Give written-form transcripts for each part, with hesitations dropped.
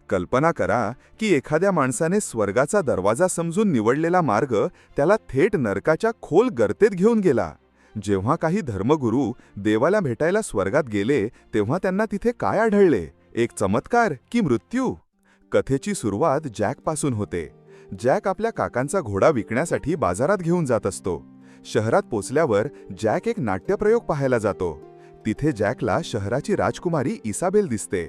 कल्पना करा की एखाद्या माणसाने स्वर्गाचा दरवाजा समजून निवडलेला मार्ग त्याला थेट नरकाच्या खोल गर्तेत घेऊन गेला. जेव्हा काही धर्मगुरू देवाला भेटायला स्वर्गात गेले तेव्हा त्यांना तिथे काय आढळले? एक चमत्कार की मृत्यू? कथेची सुरुवात जॅकपासून होते. जॅक आपल्या काकांचा घोडा विकण्यासाठी बाजारात घेऊन जात असतो. शहरात पोचल्यावर जॅक एक नाट्यप्रयोग पाहायला जातो. तिथे जॅकला शहराची राजकुमारी इसाबेल दिसते.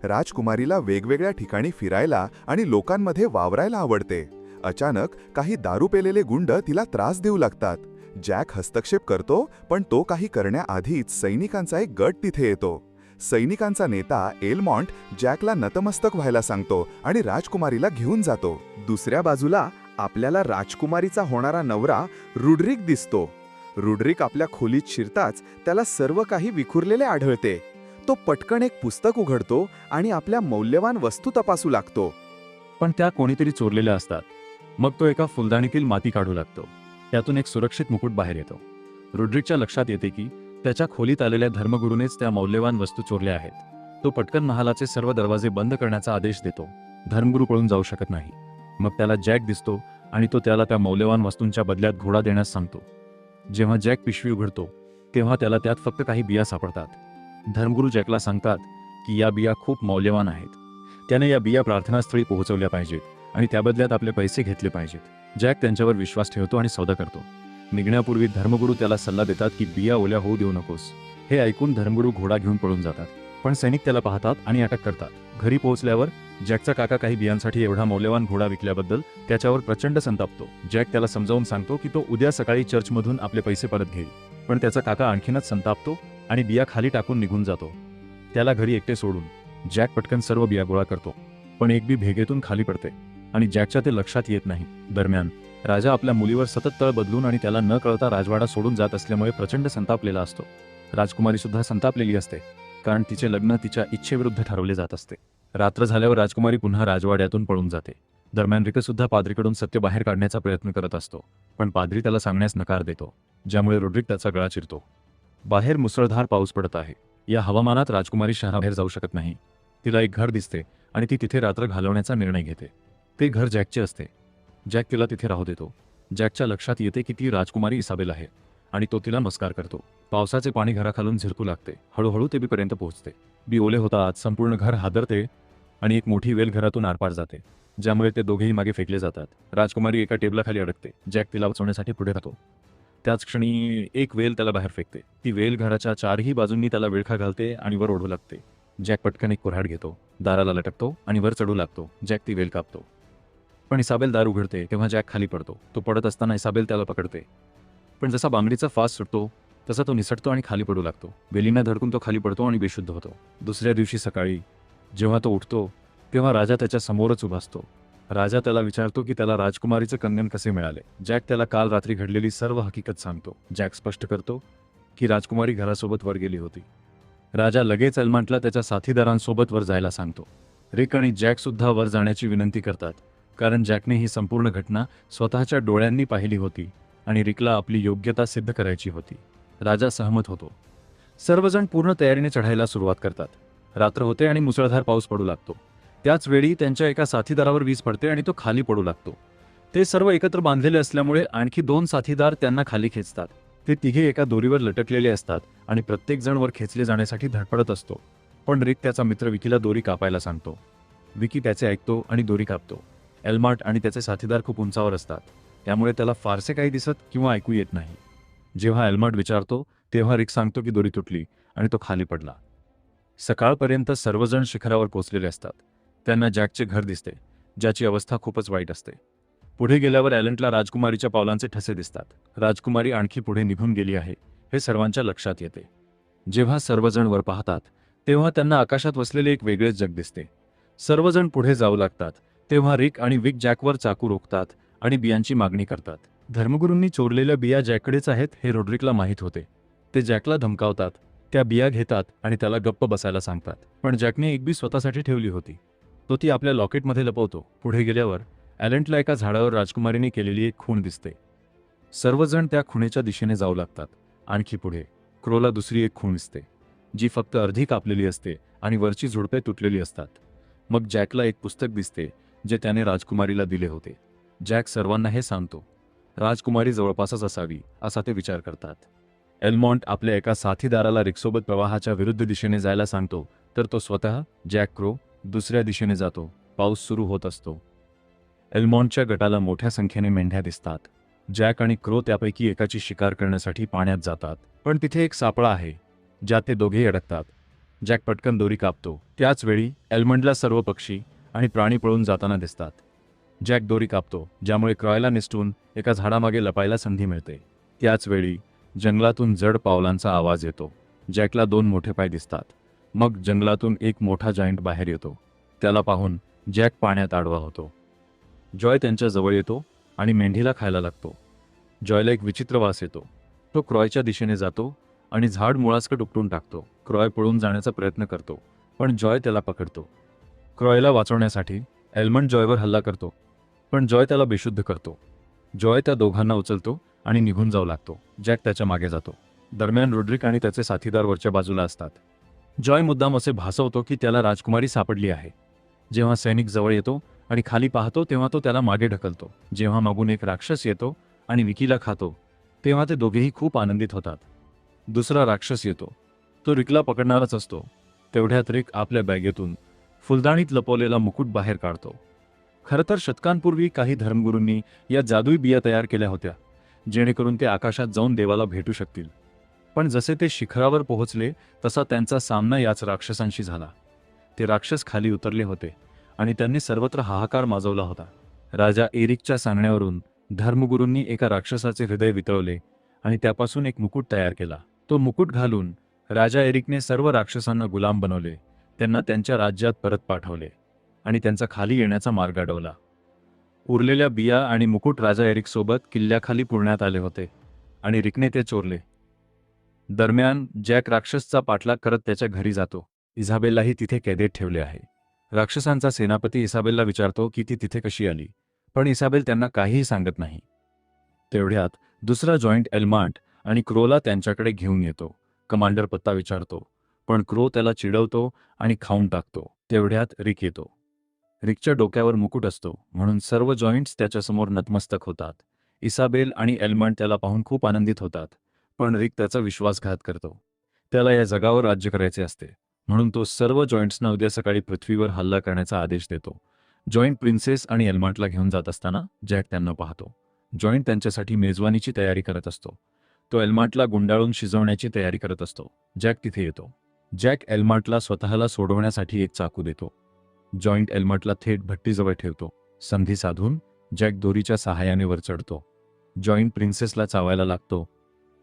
राजकुमारीला वेगवेगळ्या ठिकाणी फिरायला आणि लोकांमध्ये वावरायला आवडते. अचानक काही दारू पेलेले गुंड तिला त्रास देऊ लागतात. जॅक हस्तक्षेप करतो, पण तो काही करण्याआधीच सैनिकांचा एक गट तिथे येतो. सैनिकांचा नेता एल्मॉन्ट जॅकला नतमस्तक व्हायला सांगतो आणि राजकुमारीला घेऊन जातो. दुसऱ्या बाजूला आपल्याला राजकुमारीचा होणारा नवरा रुड्रिक दिसतो. रुड्रिक आपल्या खोलीत शिरताच त्याला सर्व काही विखुरलेले आढळते. तो पटकन एक पुस्तक उघडतो आणि आपल्या मौल्यवान वस्तू तपासू लागतो. पण त्या कोणीतरी चोरलेल्या असतात. मग तो एका फुलदाणीतील माती काढू लागतो. त्यातून एक सुरक्षित मुकुट बाहेर येतो. रुड्रिकच्या लक्षात येते की त्याच्या खोलीत आलेल्या धर्मगुरूनेच त्या मौल्यवान वस्तू चोरल्या आहेत. तो पटकन महालाचे सर्व दरवाजे बंद करण्याचा आदेश देतो. धर्मगुरू पळून जाऊ शकत नाही. मग त्याला जॅक दिसतो आणि तो त्याला त्या मौल्यवान वस्तूंच्या बदल्यात घोडा देण्यास सांगतो. जेव्हा जॅक पिशवी उघडतो तेव्हा त्याला त्यात फक्त काही बिया सापडतात. धर्मगुरू जॅकला सांगतात की या बिया खूप मौल्यवान आहेत. त्याने या बिया प्रार्थनास्थळी पोहोचवल्या पाहिजेत आणि त्या बदल्यात आपले पैसे घेतले पाहिजेत. जॅक त्यांच्यावर विश्वास ठेवतो आणि सौदा करतो. निघण्यापूर्वी धर्मगुरू त्याला सल्ला देतात की बिया ओल्या होऊ देऊ नकोस. हे ऐकून धर्मगुरू घोडा घेऊन पळून जातात. पण सैनिक त्याला पाहतात आणि अटक करतात. घरी पोहोचल्यावर जॅकचा काका काही बियांसाठी एवढा मौल्यवान घोडा विकल्याबद्दल त्याच्यावर प्रचंड संतापतो. जॅक त्याला समजावून सांगतो की तो उद्या सकाळी चर्चमधून आपले पैसे परत घेईल. पण त्याचा काका आणखीनच संतापतो आणि बिया खाली टाकून निघून जातो. त्याला घरी एकटे सोडून जॅक पटकन सर्व बिया गोळा करतो. पण एक बी भेगेतून खाली पडते आणि जॅकच्या ते लक्षात येत नाही. दरम्यान राजा आपल्या मुलीवर सतत तळ बदलून आणि त्याला न कळता राजवाडा सोडून जात असल्यामुळे प्रचंड संतापलेला असतो. राजकुमारी सुद्धा संतापलेली असते, कारण तिचे लग्न तिच्या इच्छेविरुद्ध ठरवले जात असते. रात्र झाल्यावर राजकुमारी पुन्हा राजवाड्यातून पळून जाते. दरम्यान रिक सुद्धा पाद्रीकडून सत्य बाहेर काढण्याचा प्रयत्न करत असतो, पण पाद्री त्याला सांगण्यास नकार देतो, ज्यामुळे रुड्रिक त्याचा गळा चिरतो. बाहेर मुसळधार पाऊस पडत आहे. या हवामानात राजकुमारी शहराबाहेर जाऊ शकत नाही. तिला एक घर दिसते आणि ती तिथे रात्र घालवण्याचा निर्णय घेते. ते घर जॅकचे असते. जॅक तिला तिथे राहू देतो. जॅकच्या लक्षात येते की ती राजकुमारी इसाबेल आहे आणि तो तिला नमस्कार करतो. पावसाचे पाणी घराखालून झिरकू लागते. हळूहळू ते बीपर्यंत पोहोचते. बी ओले होतात. संपूर्ण घर हादरते आणि एक मोठी वेल घरातून आरपार जाते, ज्यामुळे ते दोघेही मागे फेकले जातात. राजकुमारी एका टेबलाखाली अडकते. जॅक तिला वाचवण्यासाठी पुढे राहतो. त्याच क्षणी एक वेल त्याला बाहेर फेकते. ती वेल घराच्या चारही बाजूंनी त्याला विळखा घालते आणि वर ओढू लागते. जॅक पटकन एक कुऱ्हाड घेतो, दाराला लटकतो आणि वर चढू लागतो. जॅक ती वेल कापतो, पण इसाबेल दार उघडते तेव्हा जॅक खाली पडतो. तो पडत असताना इसाबेल त्याला पकडते, पण जसा बांगडीचा फास सुटतो तसा तो निसटतो आणि खाली पडू लागतो. वेलींना धडकून तो खाली पडतो आणि बेशुद्ध होतो. दुसऱ्या दिवशी सकाळी जेव्हा तो उठतो तेव्हा राजा त्याच्या समोरच उभा असतो. राजा त्याला विचारतो की त्याला राजकुमारीचं कन्यन कसे मिळाले. जॅक त्याला काल रात्री घडलेली सर्व हकीकत सांगतो. जॅक स्पष्ट करतो की राजकुमारी घरासोबत वर गेली होती. राजा लगेच एल्मॉन्टला त्याच्या साथीदारांसोबत वर जायला सांगतो. रिक आणि जॅक सुद्धा वर जाण्याची विनंती करतात, कारण जॅकने ही संपूर्ण घटना स्वतःच्या डोळ्यांनी पाहिली होती आणि रिकला आपली योग्यता सिद्ध करायची होती. राजा सहमत होतो. सर्वजण पूर्ण तयारीने चढायला सुरुवात करतात. रात्र होते आणि मुसळधार पाऊस पडू लागतो. त्याच वेळी त्यांच्या एका साथीदारावर वीज पडते आणि तो खाली पडू लागतो. ते सर्व एकत्र बांधलेले असल्यामुळे आणखी 2 साथीदार त्यांना खाली खेचतात. ते तिघे एका दोरीवर लटकलेले असतात आणि प्रत्येक जण वर खेचले जाण्यासाठी धडपडत असतो. पण रिक त्याचा मित्र विकीला दोरी कापायला सांगतो. विकी त्याचे ऐकतो आणि दोरी कापतो. एल्मॉन्ट आणि त्याचे साथीदार खूप उंचावर असतात, त्यामुळे त्याला फारसे काही दिसत किंवा ऐकू येत नाही. जेव्हा एल्मॉन्ट विचारतो तेव्हा रिक सांगतो की दोरी तुटली आणि तो खाली पडला. सकाळपर्यंत सर्वजण शिखरावर पोहोचलेले असतात. त्यांना जॅकचे घर दिसते, ज्याची अवस्था खूपच वाईट असते. पुढे गेल्यावर ॲलंटला राजकुमारीच्या पावलांचे ठसे दिसतात. राजकुमारी आणखी पुढे निघून गेली आहे हे सर्वांच्या लक्षात येते. जेव्हा सर्वजण वर पाहतात तेव्हा त्यांना आकाशात वसलेले एक वेगळेच जग दिसते. सर्वजण पुढे जाऊ लागतात तेव्हा रिक आणि विक जॅकवर चाकू रोखतात आणि बियांची मागणी करतात. धर्मगुरूंनी चोरलेल्या बिया जॅककडेच आहेत हे रोड्रिकला माहीत होते. ते जॅकला धमकावतात, त्या बिया घेतात आणि त्याला गप्प बसायला सांगतात. पण जॅकने एक बी स्वतःसाठी ठेवली होती. तो ती आपल्या लॉकेटमध्ये लपवतो. पुढे गेल्यावर ॲलंटला एका झाडावर राजकुमारीने केलेली एक खूण दिसते. सर्वजण त्या खुणेच्या दिशेने जाऊ लागतात. आणखी पुढे क्रोला दुसरी एक खूण दिसते, जी फक्त अर्धी कापलेली असते आणि वरची झुडपे तुटलेली असतात. मग जॅकला एक पुस्तक दिसते जे त्याने राजकुमारीला दिले होते. जॅक सर्वांना हे सांगतो. राजकुमारी जवळपासच असावी असा ते विचार करतात. एल्मॉन्ट आपल्या एका साथीदाराला रिक्सोबत प्रवाहाच्या विरुद्ध दिशेने जायला सांगतो, तर तो स्वतः जॅक क्रो दुसऱ्या दिशेने जातो. पाऊस सुरू होत असतो. एल्मॉन्टच्या गटाला मोठ्या संख्येने मेंढ्या दिसतात. जॅक आणि क्रो त्यापैकी एकाची शिकार करण्यासाठी पाण्यात जातात, पण तिथे एक सापळा आहे ज्यात ते दोघेही अडकतात. जॅक पटकन दोरी कापतो. त्याच वेळी एल्मॉन्टला सर्व पक्षी आणि प्राणी पळून जाताना दिसतात. जॅक दोरी कापतो, ज्यामुळे क्रॉयला निसटून एका झाडामागे लपायला संधी मिळते. त्याच वेळी जंगलातून जड पावलांचा आवाज येतो. जॅकला 2 मोठे पाय दिसतात. मग जंगलातून एक मोठा जायंट बाहेर येतो. त्याला पाहून जॅक पाण्यात आडवा होतो. जॉय त्यांच्या जवळ येतो आणि मेंढीला खायला लागतो. जॉयला एक विचित्र वास येतो. तो क्रॉयच्या दिशेने जातो आणि झाड मुळासकट उपटून टाकतो. क्रॉय पळून जाण्याचा प्रयत्न करतो, पण जॉय त्याला पकडतो. क्रॉयला वाचवण्यासाठी एल्मंड जॉयवर हल्ला करतो, पण जॉय त्याला बेशुद्ध करतो. जॉय त्या दोघांना उचलतो आणि निघून जाऊ लागतो. जॅक त्याच्या मागे जातो. दरम्यान रोड्रिक आणि त्याचे साथीदार वरच्या बाजूला असतात. जॉय मुद्दाम असे भासवतो की त्याला राजकुमारी सापडली आहे. जेव्हा सैनिक जवळ येतो आणि खाली पाहतो तेव्हा तो त्याला मागे ढकलतो. जेव्हा मागून एक राक्षस येतो आणि विकीला खातो तेव्हा ते दोघेही खूप आनंदित होतात. दुसरा राक्षस येतो. तो रिकला पकडणारच असतो. तेवढ्यात रिक आपल्या बॅगेतून फुलदाणीत लपवलेला मुकुट बाहेर काढतो. खरं तर शतकांपूर्वी काही धर्मगुरूंनी या जादुई बिया तयार केल्या होत्या, जेणेकरून ते आकाशात जाऊन देवाला भेटू शकतील. पण जसे ते शिखरावर पोहोचले तसा त्यांचा सामना याच राक्षसांशी झाला. ते राक्षस खाली उतरले होते आणि त्यांनी सर्वत्र हाहाकार माजवला होता. राजा एरिकच्या सांगण्यावरून धर्मगुरूंनी एका राक्षसाचे हृदय वितळवले आणि त्यापासून एक मुकुट तयार केला. तो मुकुट घालून राजा एरिकने सर्व राक्षसांना गुलाम बनवले, त्यांना त्यांच्या राज्यात परत पाठवले आणि त्यांचा खाली येण्याचा मार्ग अडवला. उरलेल्या बिया आणि मुकुट राजा एरिकसोबत किल्ल्याखाली पुरण्यात आले होते आणि रिकने ते चोरले. दरम्यान जॅक राक्षसचा पाठलाग करत त्याच्या घरी जातो. इझाबेलाही तिथे कैदेत ठेवले आहे. राक्षसांचा सेनापती इसाबेलला विचारतो की ती तिथे कशी आली, पण इसाबेल त्यांना काहीही सांगत नाही. तेवढ्यात दुसरा जॉईंट एल्मांट आणि क्रोला त्यांच्याकडे घेऊन येतो. कमांडर पत्ता विचारतो, पण क्रो त्याला चिडवतो आणि खाऊन टाकतो. तेवढ्यात रिक येतो. रिकच्या डोक्यावर मुकुट असतो म्हणून सर्व जॉईंट्स त्याच्यासमोर नतमस्तक होतात. इसाबेल आणि एल्मांट त्याला पाहून खूप आनंदित होतात, पण रिक त्याचा विश्वासघात करतो. त्याला या जगावर राज्य करायचे असते, म्हणून तो सर्व जॉईंट्सना उद्या सकाळी पृथ्वीवर हल्ला करण्याचा आदेश देतो. जॉईंट प्रिन्सेस आणि एल्मांटला घेऊन जात असताना जॅक त्यांना पाहतो. जॉईंट त्यांच्यासाठी मेजवानीची तयारी करत असतो. तो एल्मांटला गुंडाळून शिजवण्याची तयारी करत असतो. जॅक तिथे येतो. जॅक एल्मांटला स्वतःला सोडवण्यासाठी एक चाकू देतो. जॉईंट एल्मांटला थेट भट्टीजवळ ठेवतो. संधी साधून जॅक दोरीच्या सहाय्याने वर चढतो. जॉईंट प्रिन्सेसला चावायला लागतो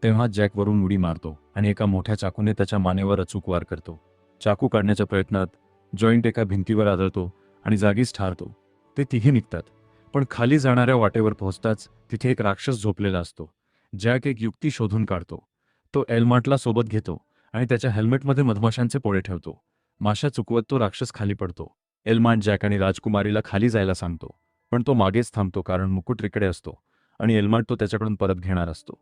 तेव्हा जॅक वरून उडी मारतो आणि एका मोठ्या चाकूने त्याच्या मानेवर अचूक वार करतो. चाकू काढण्याच्या प्रयत्नात जॉईंट एका भिंतीवर आदळतो आणि जागीच ठारतो. ते तिघे निघतात, पण खाली जाणाऱ्या वाटेवर पोहोचताच तिथे एक राक्षस झोपलेला असतो. जॅक एक युक्ती शोधून काढतो. तो एल्मांटला सोबत घेतो आणि त्याच्या हेल्मेटमध्ये मधमाशांचे पोळे ठेवतो. माशा चुकवत तो राक्षस खाली पडतो. एल्मांट जॅक आणि राजकुमारीला खाली जायला सांगतो, पण तो मागेच थांबतो कारण मुकुट रिकडे असतो आणि एल्मांट तो त्याच्याकडून परत घेणार असतो.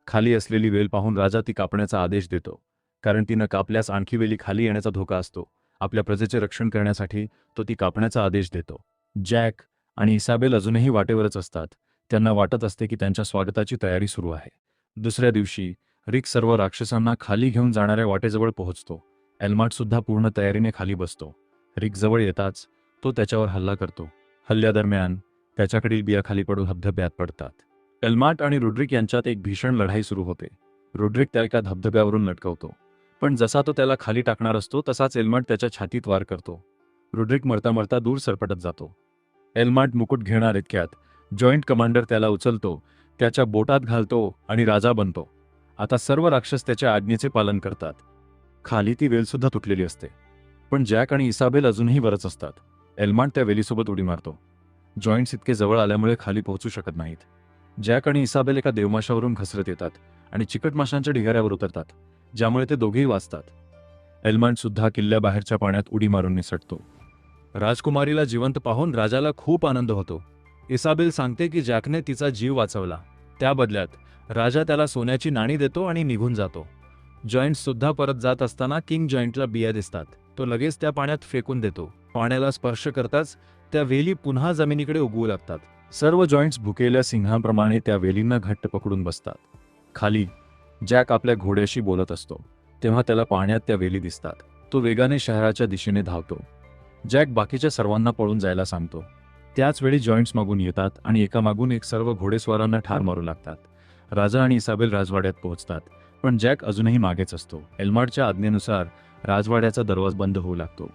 खाली असलेली वेल पाहून राजा ती कापण्याचा आदेश देतो, कारण ती न कापल्यास आणखी वेली खाली येण्याचा धोका असतो. आपल्या प्रजेचे रक्षण करण्यासाठी तो ती कापण्याचा आदेश देतो. जॅक आणि इसाबेल अजूनही वाटेवरच असतात. त्यांना वाटत असते की त्यांच्या स्वागताची तयारी सुरू आहे. दुसऱ्या दिवशी रिक सर्व राक्षसांना खाली घेऊन जाणाऱ्या वाटेजवळ पोहोचतो. एल्मांट सुद्धा पूर्ण तयारीने खाली बसतो. रिक जवळ येताच तो त्याच्यावर हल्ला करतो. हल्ल्यादरम्यान त्याच्याकडील बिया खाली पडून धबधब्यात पडतात. एल्मांट आणि रोड्रिक यांच्यात एक भीषण लढाई सुरू होते. रोड्रिक त्या एका धबधब्यावरून लटकवतो, पण जसा तो त्याला खाली टाकणार असतो तसाच एल्मांट त्याच्या छातीत वार करतो. रोड्रिक मरता मरता दूर सरपटत जातो. एल्मांट मुकुट घेणार इतक्यात जॉईंट कमांडर त्याला उचलतो, त्याच्या बोटात घालतो आणि राजा बनतो. आता सर्व राक्षस त्याच्या आज्ञेचे पालन करतात. खाली ती वेलसुद्धा तुटलेली असते, पण जॅक आणि इसाबेल अजूनही वरच असतात. एल्मांट त्या वेलीसोबत उडी मारतो. जॉईंट्स इतके जवळ आल्यामुळे खाली पोहोचू शकत नाहीत. जॅक आणि इसाबेल एका देवमाशावरून घसरत येतात आणि चिकट माशांच्या ढिगाऱ्यावर उतरतात, ज्यामुळे ते दोघेही वाचतात. एल्मांट सुद्धा किल्ल्याबाहेरच्या पाण्यात उडी मारून निसटतो. राजकुमारीला जिवंत पाहून राजाला खूप आनंद होतो. इसाबेल सांगते की जॅकने तिचा जीव वाचवला. त्या बदल्यात राजा त्याला सोन्याची नाणी देतो आणि निघून जातो. जॉईंट सुद्धा परत जात असताना किंग जॉईंटला बिया दिसतात. तो लगेच त्या पाण्यात फेकून देतो, पाण्याला स्पर्श करताच त्या वेली पुन्हा जमिनीकडे उगवू लागतात. सर्व जॉईंट्स भुकेल्या सिंहांप्रमाणे त्या वेलींना घट्ट पकडून बसतात. खाली जॅक आपल्या घोड्याशी बोलत असतो तेव्हा त्याला पाण्यात त्या वेली दिसतात. तो वेगाने शहराच्या दिशेने धावतो. जॅक बाकीच्या सर्वांना पळून जायला सांगतो. त्याच वेळी जॉईंट्स मागून येतात आणि एकामागून एक सर्व घोडेस्वारांना ठार मारू लागतात. राजा आणि इसाबेल राजवाड्यात पोहोचतात, पण जॅक अजूनही मागेच असतो. एल्मार्टच्या आज्ञेनुसार राजवाड्याचा दरवाजा बंद होऊ लागतो.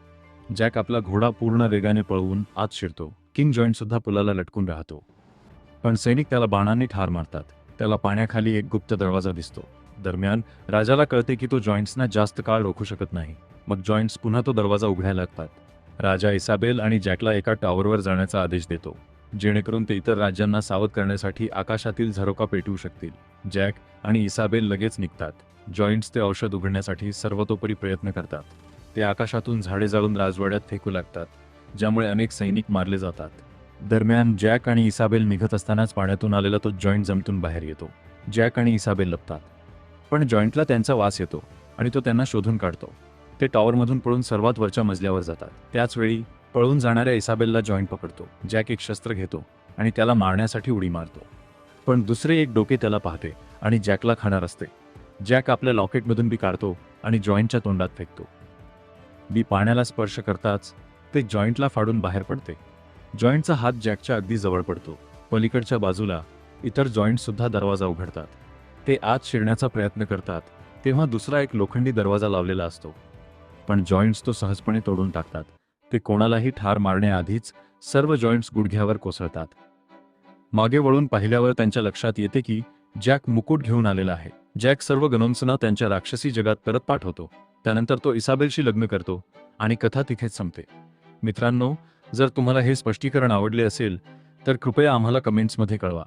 जॅक आपला घोडा पूर्ण वेगाने पळवून आत शिरतो. किंग जॉईंट सुद्धा पुलाला लटकून राहतो, पण सैनिक त्याला बाणांनी ठार मारतात. त्याला पाण्याखाली एक गुप्त दरवाजा दिसतो. दरम्यान राजाला कळते की तो जॉईंट्सना जास्त काळ रोखू शकत नाही. मग जॉईंट्स पुन्हा तो दरवाजा उघडायला लागतात. राजा इसाबेल आणि जॅकला एका टॉवरवर जाण्याचा आदेश देतो, जेणेकरून ते इतर राज्यांना सावध करण्यासाठी आकाशातील झरोका पेटवू शकतील. जॅक आणि इसाबेल लगेच निघतात. जॉईंट्स ते औषध उघडण्यासाठी सर्वतोपरी प्रयत्न करतात. ते आकाशातून झाडे जाळून राजवाड्यात फेकू लागतात, ज्यामुळे अनेक सैनिक मारले जातात. दरम्यान जॅक आणि इसाबेल निघत असतानाच पाण्यातून आलेला तो जॉईंट जमतून बाहेर येतो. जॅक आणि इसाबेल लपतात, पण जॉईंटला त्यांचा वास येतो आणि तो त्यांना शोधून काढतो. ते टॉवरमधून पळून सर्वात वरच्या मजल्यावर जातात. त्याच वेळी पळून जाणाऱ्या इसाबेलला जॉईंट पकडतो. जॅक एक शस्त्र घेतो आणि त्याला मारण्यासाठी उडी मारतो, पण दुसरे एक डोके त्याला पाहते आणि जॅकला खाणार असते. जॅक आपल्या लॉकेटमधून बी काढतो आणि जॉईंटच्या तोंडात फेकतो. बी पाण्याला स्पर्श करताच ते जॉईंटला फाडून बाहेर पडते. जॉईंटचा हात जॅकच्या अगदी जवळ पडतो. पलीकडच्या बाजूला इतर जॉईंट सुद्धा दरवाजा उघडतात. ते आत शिरण्याचा प्रयत्न करतात तेव्हा दुसरा एक लोखंडी दरवाजा लावलेला असतो, पण जॉईंट्स तो सहजपणे तोडून टाकतात. ते कोणालाही ठार मारण्याआधीच सर्व जॉईंट्स गुडघ्यावर कोसळतात. मागे वळून पाहिल्यावर त्यांच्या लक्षात येते की जॅक मुकुट घेऊन आलेला आहे. जॅक सर्व गनोन्सना त्यांच्या राक्षसी जगात परत पाठवतो. त्यानंतर तो इसाबेलशी लग्न करतो आणि कथा तिथेच संपते. मित्रांनो, जर तुम्हाला हे स्पष्टीकरण आवडले असेल तर कृपया आम्हाला कमेंट्समध्ये कळवा.